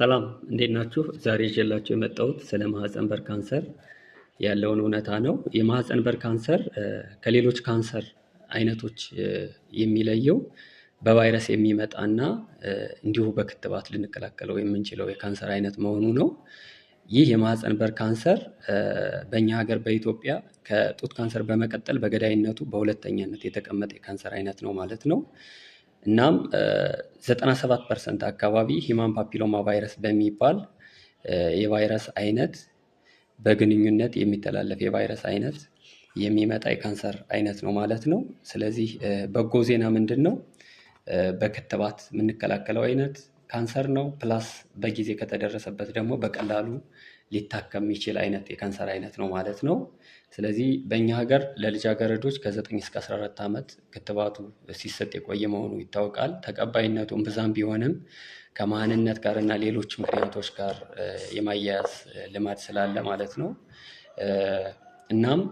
ሰላም እንዴት ናችሁ? ዛሬ ይዤላችሁ የመጣሁት ስለ ማህፀን በር ካንሰር ያለውን እውነታ ነው። የማህፀን በር ካንሰር ከሌሎች ካንሰር አይነቶች የሚለየው በቫይረስ የሚመጣና እንዲሁ በክትባት ልንከላከለው የምንችለው የካንሰር አይነት መሆኑ ነው። ይህ የማህፀን በር ካንሰር በእኛ ሀገር በኢትዮጵያ ከጡት ካንሰር በመቀጠል በገዳይነቱ በሁለተኛነት የተቀመጠ የካንሰር አይነት ነው ማለት ነው። እናም 97% አካባቢ ሂማን ፓፒሎማ ቫይረስ በሚባል የቫይረስ አይነት በግንኙነት የሚተላለፍ የቫይረስ አይነት የሚመጣ የካንሰር አይነት ነው ማለት ነው። ስለዚህ በጎ ዜና ምንድን ነው? በክትባት የምንከላከለው አይነት ካንሰር ነው። ፕላስ በጊዜ ከተደረሰበት ደግሞ በቀላሉ ሊታከም የሚችል አይነት የካንሰር አይነት ነው ማለት ነው። ስለዚህ በእኛ ሀገር ለልጃገረዶች ከ9 እስከ 14 ዓመት ክትባቱ ሲሰጥ የቆየ መሆኑ ይታወቃል። ተቀባይነቱም ብዛም ቢሆንም ከማንነት ጋር እና ሌሎች ምክንያቶች ጋር የማያያዝ ልማድ ስላለ ማለት ነው። እናም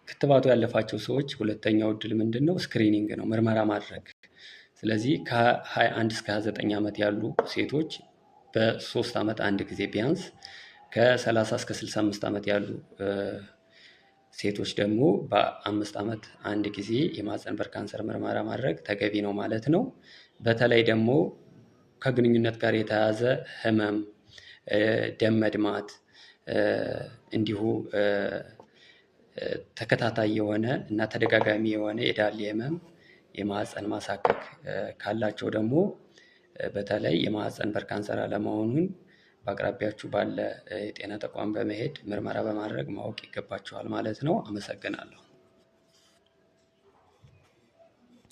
ክትባቱ ያለፋቸው ሰዎች ሁለተኛው እድል ምንድን ነው? ስክሪኒንግ ነው፣ ምርመራ ማድረግ። ስለዚህ ከ21 እስከ 29 ዓመት ያሉ ሴቶች በ3 ዓመት አንድ ጊዜ ቢያንስ፣ ከ30 እስከ 65 ዓመት ያሉ ሴቶች ደግሞ በ5 ዓመት አንድ ጊዜ የማህፀን በር ካንሰር ምርመራ ማድረግ ተገቢ ነው ማለት ነው። በተለይ ደግሞ ከግንኙነት ጋር የተያያዘ ህመም፣ ደም መድማት እንዲሁ ተከታታይ የሆነ እና ተደጋጋሚ የሆነ የዳሌ ህመም፣ የማህፀን ማሳከክ ካላቸው ደግሞ በተለይ የማህፀን በር ካንሰር አለመሆኑን በአቅራቢያችሁ ባለ የጤና ተቋም በመሄድ ምርመራ በማድረግ ማወቅ ይገባችኋል ማለት ነው። አመሰግናለሁ።